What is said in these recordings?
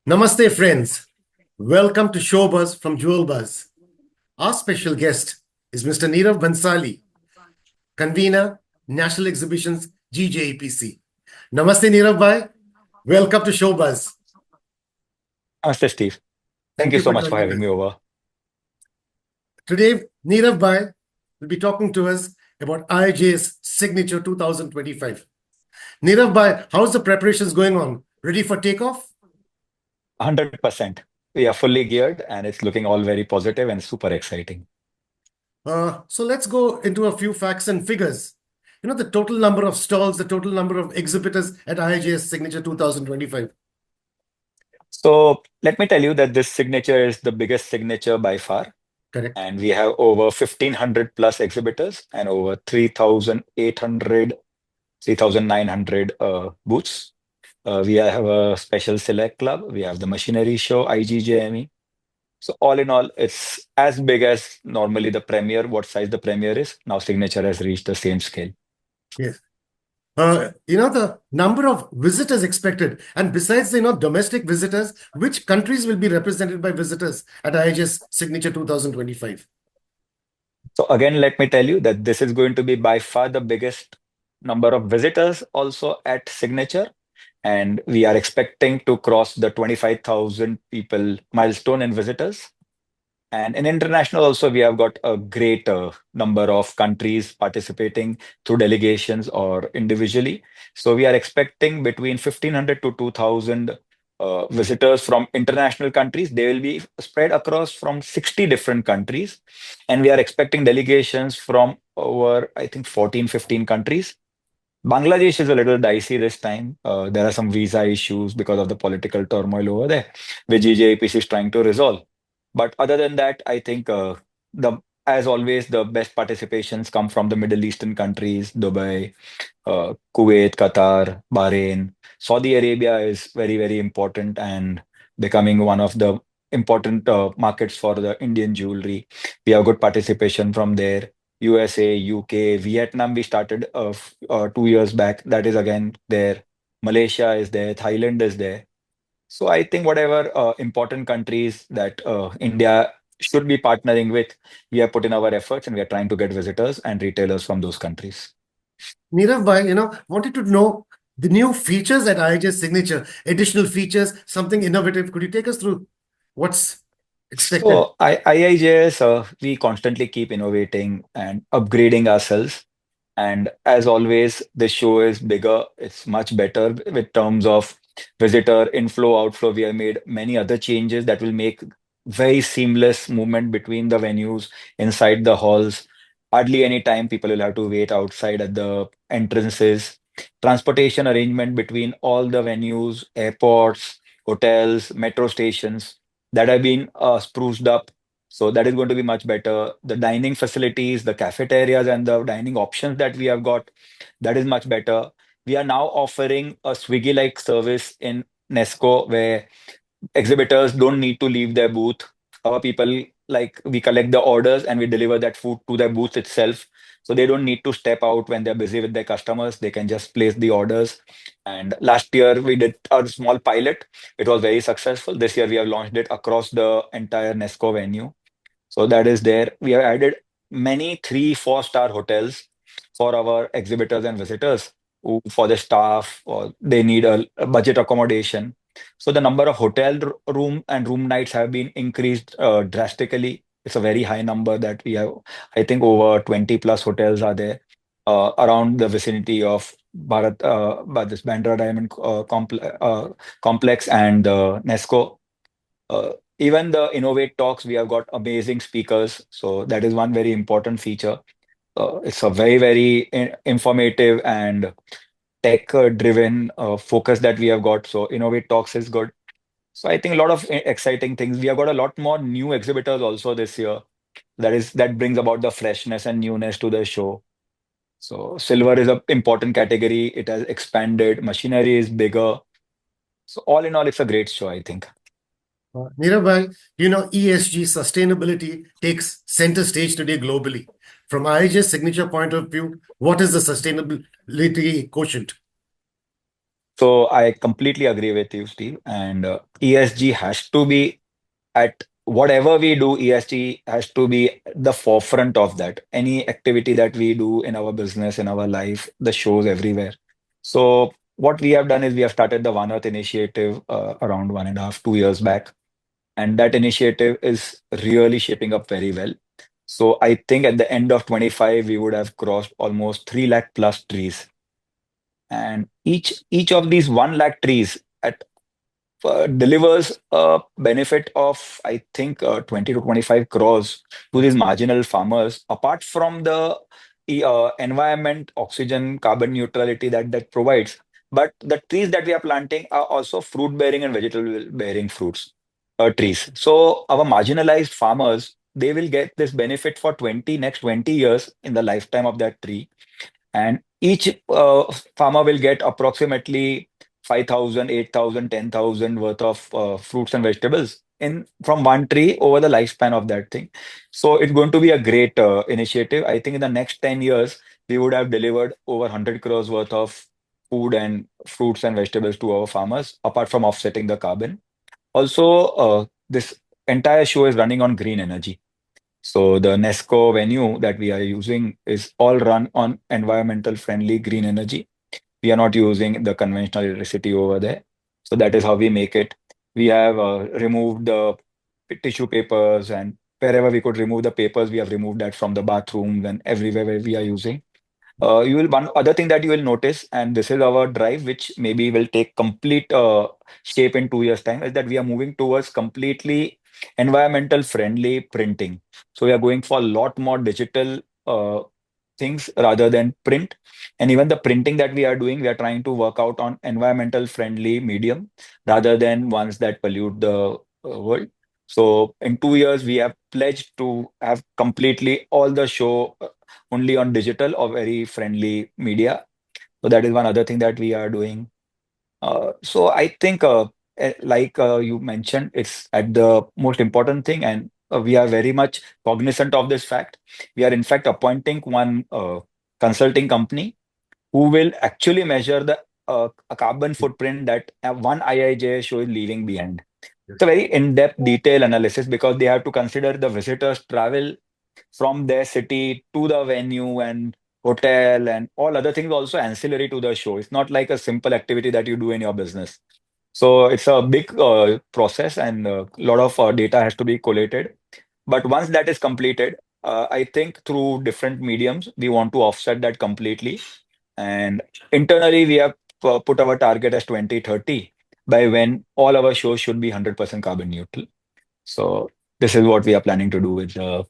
Namaste, friends. Welcome to JewelBuzz from JewelBuzz. Our special guest is Mr. Nirav Bhansali, Convenor National Exhibitions GJEPC. Namaste, Nirav Bhai. Welcome to JewelBuzz. Namaste, Steve. Thank you you so for much for joining having us. me over. Today, Nirav Bhai will be talking to us about IIJS Signature 2025. Nirav Bhai, how's the preparations going on? Ready for takeoff? 100%. We are fully geared and it's looking all very positive and super exciting. So let's go into a few facts and figures. The total number of stalls, the total number of exhibitors at IIJS Signature 2025. So let me tell you that this signature is the biggest signature by far. Correct. And we have over 1,500 plus exhibitors and over 3,800, 3,900 booths. We have a special select club. We have the machinery show, IGJME. So all in all, it's as big as normally the premiere, what size the premiere is. Now Signature has reached the same scale. Yes. The number of visitors expected, and besides, domestic visitors, which countries will be represented by visitors at IIJS Signature 2025? So again, let me tell you that this is going to be by far the biggest number of visitors also at Signature. And we are expecting to cross the 25,000 people milestone in visitors. And in international also, we have got a great number of countries participating through delegations or individually. So we are expecting between 1,500 to 2,000 visitors from international countries. They will be spread across from 60 different countries. And we are expecting delegations from over, I think, 14, 15 countries. Bangladesh is a little dicey this time. There are some visa issues because of the political turmoil over there, which GJEPC is trying to resolve. But other than that, I think as always, the best participations come from the Middle Eastern countries, Dubai, Kuwait, Qatar, Bahrain. Saudi Arabia is very, very important and becoming one of the important markets for the Indian jewelry. We have good participation from there. USA, UK, Vietnam, we started 2 years back. That is again there. Malaysia is there. Thailand is there. So I think whatever important countries that India should be partnering with, we have put in our efforts and we are trying to get visitors and retailers from those countries. Nirav Bhai, wanted to know the new features at IIJS Signature, additional features, something innovative. Could you take us through what's expected? So IIJS, we constantly keep innovating and upgrading ourselves. And as always, the show is bigger. It's much better with terms of visitor inflow, outflow. We have made many other changes that will make very seamless movement between the venues, inside the halls. Hardly any time people will have to wait outside at the entrances. Transportation arrangement between all the venues, airports, hotels, metro stations that have been spruced up. So that is going to be much better. The dining facilities, the cafeterias, and the dining options that we have got, that is much better. We are now offering a Swiggy-like service in Nesco where exhibitors don't need to leave their booth. Our people, like, we collect the orders and we deliver that food to their booth itself. So they don't need to step out when they're busy with their customers. They can just place the orders. And last year we did a small pilot. It was very successful. This year we have launched it across the entire Nesco venue. So that is there. We have added many 3-4 star hotels for our exhibitors and visitors who, for the staff, or they need a budget accommodation. So the number of hotel room and room nights have been increased drastically. It's a very high number that we have. I think over 20 plus hotels are there around the vicinity of Bharat, this Bandra Diamond complex and Nesco. Even the Innovate Talks, we have got amazing speakers. So that is one very important feature. It's a very, very informative and tech-driven focus that we have got. So Innovate Talks is good. So I think a lot of exciting things. We have got a lot more new exhibitors also this year. That brings about the freshness and newness to the show. So silver is an important category. It has expanded. Machinery is bigger. So all in all, it's a great show, I think. Nirav Bhai, ESG sustainability takes center stage today globally. From IIJS Signature point of view, what is the sustainability quotient? So I completely agree with you, Steve. And ESG has to be at whatever we do, ESG has to be the forefront of that. Any activity that we do in our business, in our life, the shows everywhere. So what we have done is we have started the One Earth initiative around 1.5, 2 years back. And that initiative is really shaping up very well. So I think at the end of 25, we would have crossed almost 3 lakh plus trees. And each of these 1 lakh trees at delivers a benefit of, I think, 20 to 25 crores to these marginal farmers, apart from the environment, oxygen, carbon neutrality that provides. But the trees that we are planting are also fruit bearing and vegetable bearing fruits trees. So our marginalized farmers, they will get this benefit for next 20 years in the lifetime of that tree, and each farmer will get approximately 5,000, 8,000, 10,000 worth of fruits and vegetables in from one tree over the lifespan of that thing. So it's going to be a great initiative. I think in the next 10 years, we would have delivered over 100 crores worth of food and fruits and vegetables to our farmers, apart from offsetting the carbon. Also, this entire show is running on green energy. So the Nesco venue that we are using is all run on environmental friendly green energy. We are not using the conventional electricity over there. So that is how we make it. We have removed the tissue papers, and wherever we could remove the papers, we have removed that from the bathrooms and everywhere where we are using. You will one other thing that you will notice, and this is our drive, which maybe will take complete shape in 2 years' time, is that we are moving towards completely environmental friendly printing. So we are going for a lot more digital things rather than print. And even the printing that we are doing, we are trying to work out on environmental friendly medium rather than ones that pollute the world. So in 2 years, we have pledged to have completely all the show only on digital or very friendly media. So that is one other thing that we are doing. So I think, like you mentioned, it's at the most important thing, and we are very much cognizant of this fact. We are in fact appointing one consulting company who will actually measure the carbon footprint that one IIJS show is leaving behind. It's a Yes. very in-depth detail analysis because they have to consider the visitors' travel from their city to the venue and hotel and all other things also ancillary to the show. It's not like a simple activity that you do in your business. So it's a big process, and a lot of data has to be collated. But once that is completed, I think through different mediums, we want to offset that completely. And internally, we have put our target as 2030, by when all our shows should be 100% carbon neutral. So this is what we are planning to do with the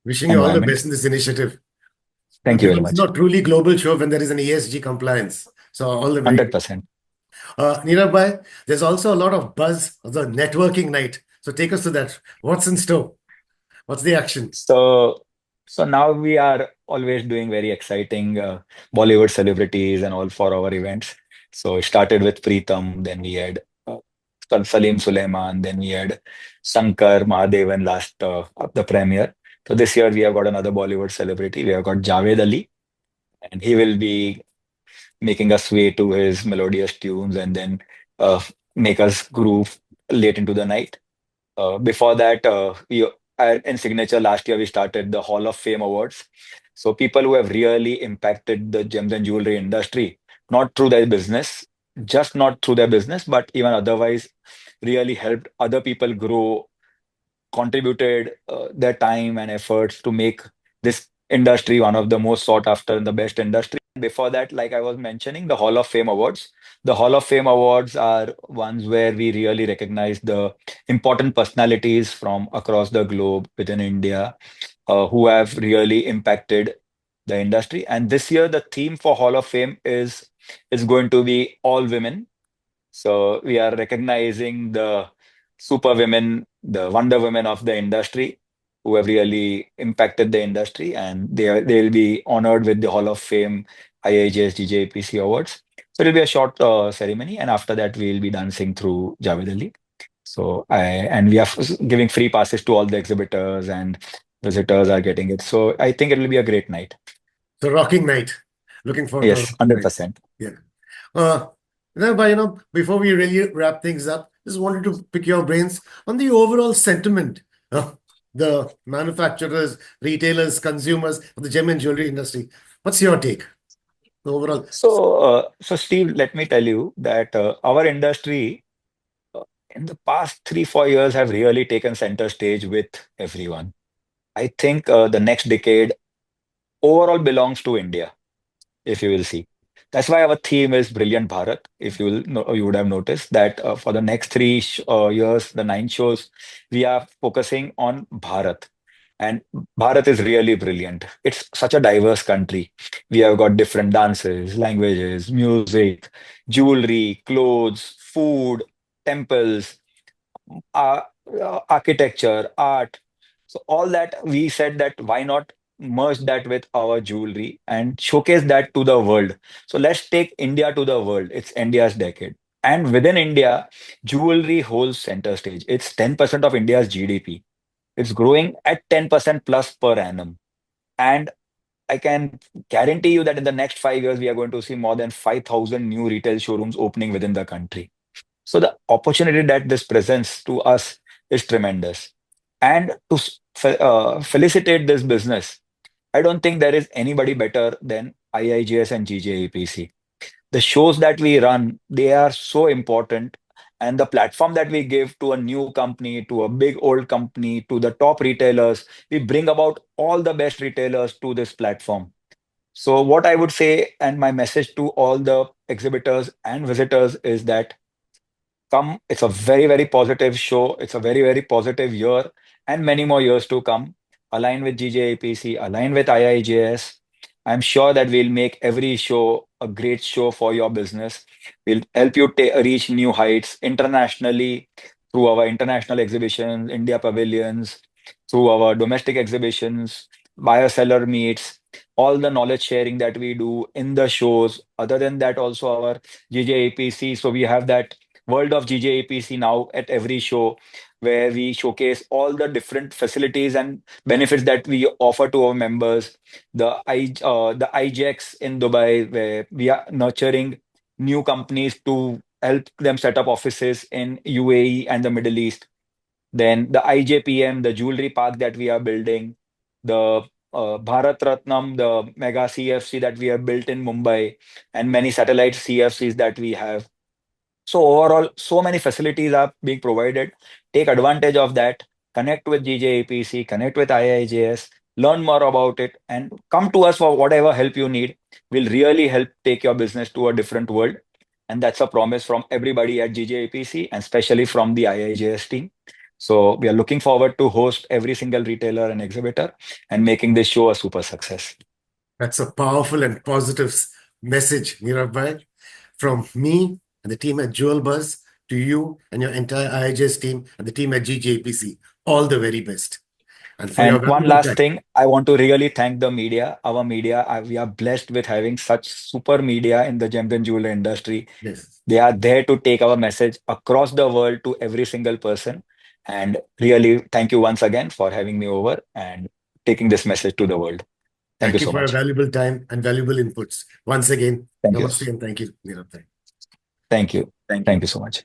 Wishing you all the environment. best in this initiative. Thank you very Because it's much. not truly global show when there is an ESG compliance. So all the very 100%. Nirav bhai, there's also a lot of buzz of the networking night. So take us to that. What's in store? What's the action? So, so now we are always doing very exciting Bollywood celebrities and all for our events. So it started with Preetham, then we had Salim Suleiman, then we had Shankar Mahadevan last the premiere. So this year we have got another Bollywood celebrity. We have got Javed Ali, and he will be making us sway to his melodious tunes and then uh, make us groove late into the night. Before that, we in Signature last year we started the Hall of Fame Awards. So people who have really impacted the gems and jewelry industry, not through their business, just not through their business, but even otherwise, really helped other people grow, contributed their time and efforts to make this industry one of the most sought after and the best industry. Before that, like I was mentioning, the Hall of Fame Awards. The Hall of Fame Awards are ones where we really recognize the important personalities from across the globe within India who have really impacted the industry. And this year, the theme for Hall of Fame is going to be all women. So we are recognizing the super women, the wonder women of the industry who have really impacted the industry, and they'll be honored with the Hall of Fame IIJS GJEPC Awards. So it'll be a short ceremony, and after that we'll be dancing through Javed Ali. So and we are giving free passes to all the exhibitors, and visitors are getting it. So I think it will be a great night. So rocking night. Looking forward to a Yes, rocking night. 100%. Yeah. Uh, Before we really wrap things up, just wanted to pick your brains on the overall sentiment of the manufacturers, retailers, consumers of the gem and jewelry industry. What's your take? The overall. So Steve, let me tell you that our industry uh, in the past 3, 4 years have really taken center stage with everyone. I think the next decade overall belongs to India, if you will see. That's why our theme is Brilliant Bharat. If you will know, you would have noticed that for the next 3 years, the 9 shows, we are focusing on Bharat. And Bharat is really brilliant. It's such a diverse country. We have got different dances, languages, music, jewelry, clothes, food, temples, uh, architecture, art. So all that we said that why not merge that with our jewelry and showcase that to the world. So let's take India to the world. It's India's decade. And within India, jewelry holds center stage. It's 10% of India's GDP. It's growing at 10% plus per annum. And I can guarantee you that in the next 5 years, we are going to see more than 5,000 new retail showrooms opening within the country. So the opportunity that this presents to us is tremendous. And to felicitate this business, I don't think there is anybody better than IIJS and GJEPC. The shows that we run, they are so important. And the platform that we give to a new company, to a big old company, to the top retailers, we bring about all the best retailers to this platform. So, what I would say, and my message to all the exhibitors and visitors is that come. It's a very, very positive show. It's a very, very positive year and many more years to come. Align with GJAPC, align with IIJS. I'm sure that we'll make every show a great show for your business. We'll help you reach new heights internationally through our international exhibitions, India pavilions, through our domestic exhibitions, buyer seller meets, all the knowledge sharing that we do in the shows. Other than that, also our GJAPC. So we have that World of GJEPC now at every show where we showcase all the different facilities and benefits that we offer to our members. The IJEX in Dubai where we are nurturing new companies to help them set up offices in UAE and the Middle East. Then the IJPM, the jewelry park that we are building, the Bharat Ratnam, the mega CFC that we have built in Mumbai, and many satellite CFCs that we have. So overall, so many facilities are being provided. Take advantage of that. Connect with GJEPC, connect with IIJS, learn more about it, and come to us for whatever help you need. We'll really help take your business to a different world. And that's a promise from everybody at GJEPC and especially from the IIJS team. So we are looking forward to host every single retailer and exhibitor and making this show a super success. That's a powerful and positive message, Nirav Bhai, from me and the team at JewelBuzz to you and your entire IIJS team and the team at GJPC. All the very best. And for your And one valuable last time. thing, I want to really thank the media, our media. We are blessed with having such super media in the gems and jewelry industry. Yes. They are there to take our message across the world to every single person. And really, thank you once again for having me over and taking this message to the world. Thank you Thank you so for your much. valuable time and valuable inputs. Once again, Thank you. namaste and thank you, Nirav Bhai. Thank you. Thank Thank you. you so much.